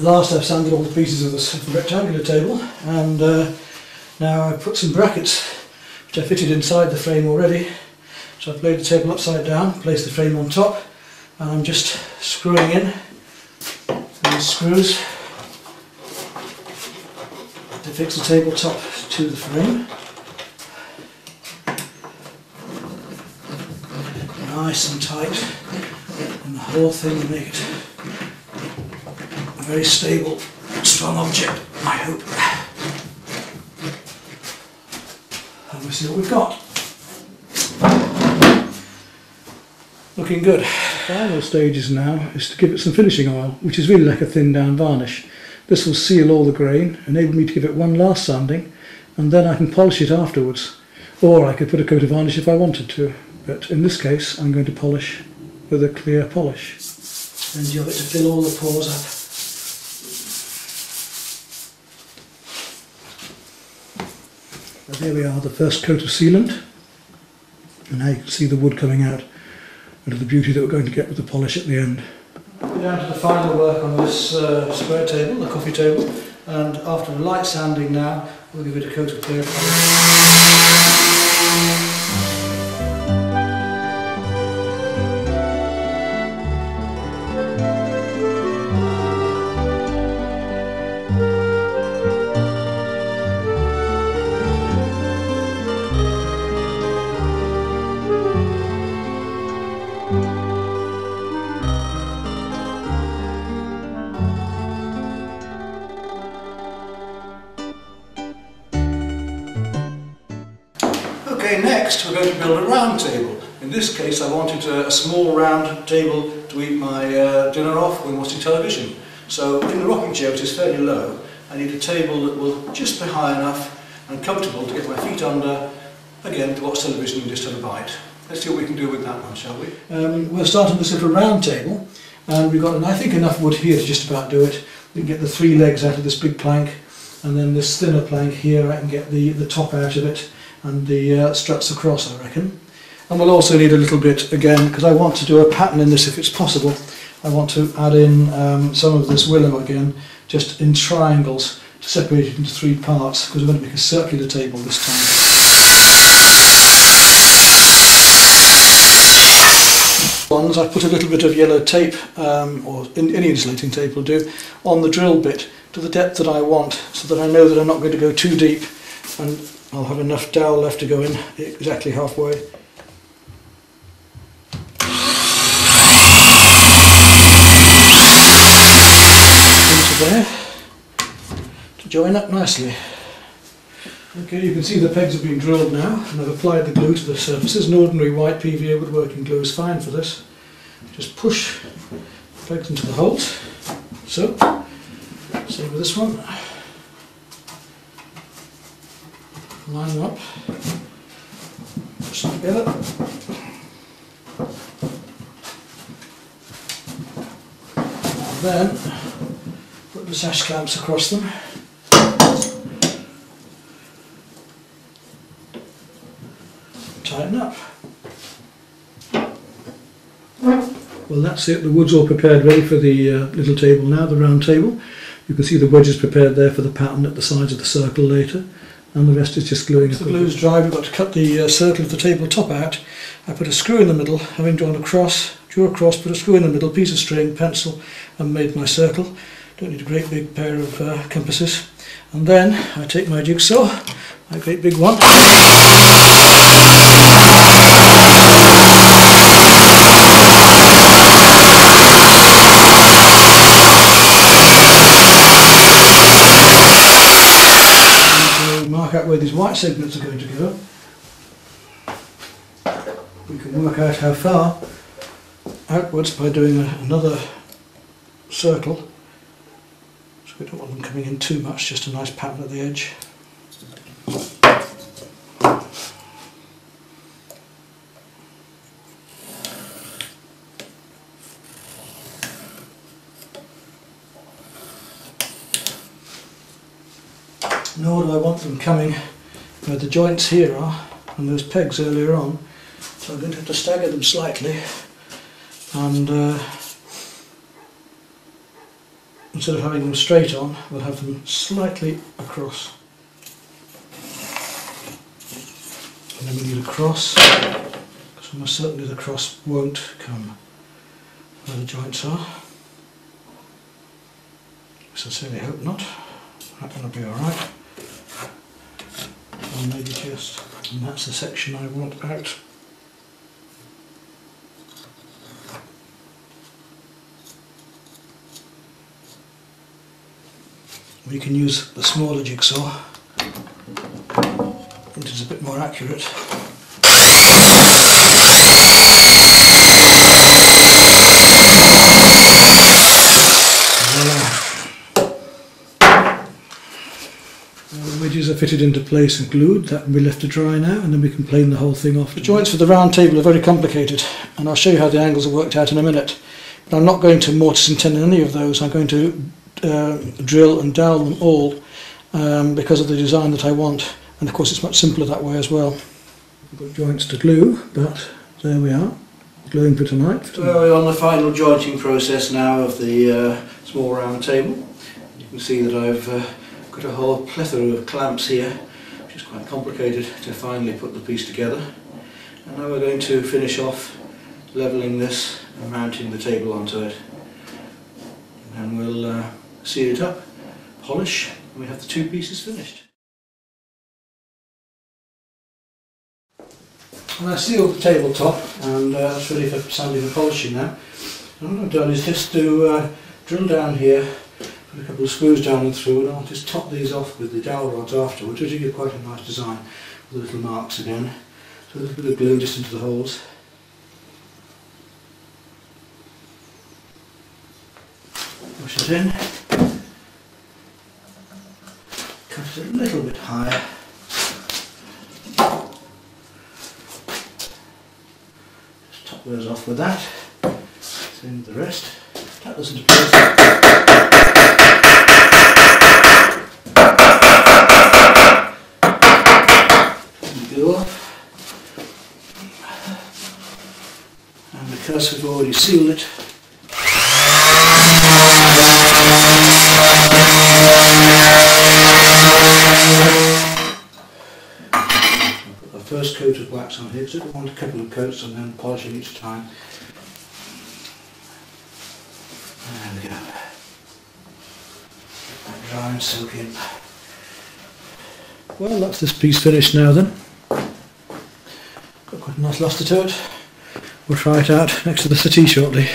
Last I've sanded all the pieces of this rectangular table, and now I've put some brackets which I fitted inside the frame already. So I've laid the table upside down, placed the frame on top, and I'm just screwing in these screws to fix the tabletop to the frame. Nice and tight, and the whole thing will make it a very stable, strong object, I hope. And we'll see what we've got. Looking good. The final stages now is to give it some finishing oil, which is really like a thin down varnish. This will seal all the grain, enable me to give it one last sanding, and then I can polish it afterwards. Or I could put a coat of varnish if I wanted to, but in this case I'm going to polish with a clear polish. And you'll get to fill all the pores up. And there we are, the first coat of sealant, and now you can see the wood coming out, and the beauty that we're going to get with the polish at the end. We're down to the final work on this square table, the coffee table, and after a light sanding now, we'll give it a coat of clear polish. Okay, next we're going to build a round table. In this case I wanted a small round table to eat my dinner off when watching television. So in the rocking chair, which is fairly low, I need a table that will just be high enough and comfortable to get my feet under, again to watch television and just have a bite. Let's see what we can do with that one, shall we? We'll start on this little round table, and we've got, I think, enough wood here to just about do it. We can get the 3 legs out of this big plank, and then this thinner plank here I can get the top out of it, and the struts across, I reckon. And we'll also need a little bit, again, because I want to do a pattern in this if it's possible. I want to add in some of this willow again, just in triangles, to separate it into 3 parts, because we're going to make a circular table this time. I've put a little bit of yellow tape, or any insulating tape will do, on the drill bit to the depth that I want, so that I know that I'm not going to go too deep, and I'll have enough dowel left to go in exactly halfway. Into there to join up nicely. Okay, you can see the pegs have been drilled now, and I've applied the glue to the surfaces. An ordinary white PVA woodworking glue is fine for this. Just push the pegs into the holes. So, same with this one. Line them up, push them together. And then put the sash clamps across them. Tighten up. Well, that's it, the wood's all prepared, ready for the little table now, the round table. You can see the wedges prepared there for the pattern at the sides of the circle later. And the rest is just gluing. If the glue's dry, we've got to cut the circle of the tabletop out. I put a screw in the middle, having drawn across, drew across, put a screw in the middle, piece of string, pencil, and made my circle. Don't need a great big pair of compasses. And then I take my jigsaw, my great big one. Mark out where these white segments are going to go. We can work out how far outwards by doing another circle. So we don't want them coming in too much, just a nice pattern at the edge. Nor do I want them coming where the joints here are and those pegs earlier on, so I'm going to have to stagger them slightly and instead of having them straight on, we'll have them slightly across. And then we need a cross, because almost certainly the cross won't come where the joints are. I sincerely hope not. That's going to be alright. Or maybe just, and that's the section I want out. We can use the smaller jigsaw, which is a bit more accurate. The wedges are fitted into place and glued. That can be left to dry now, and then we can plane the whole thing off. The joints for the round table are very complicated, and I'll show you how the angles are worked out in a minute. But I'm not going to mortise and tenon any of those. I'm going to drill and dowel them all because of the design that I want, and of course it's much simpler that way as well. We've got joints to glue, but there we are, gluing for tonight. Well, we're on the final jointing process now of the small round table. You can see that I've got a whole plethora of clamps here, which is quite complicated to finally put the piece together. And now we're going to finish off levelling this and mounting the table onto it. And we'll seal it up, polish, and we have the two pieces finished. And I sealed the tabletop, and it's ready for sanding and polishing now. And what I've done is just to drill down here, put a couple of screws down and through, and I'll just top these off with the dowel rods afterwards, which will give quite a nice design with the little marks again. So a little bit of glue just into the holes. Push it in. Cut it a little bit higher. Just top those off with that. Same with the rest. Tap those into place. Glue off. And because we've already sealed it, first coat of wax on here, so we want a couple of coats and then polishing each time. There we go. Let that dry and soak in. Well, that's this piece finished now then. Got quite a nice lustre to it. We'll try it out next to the settee shortly.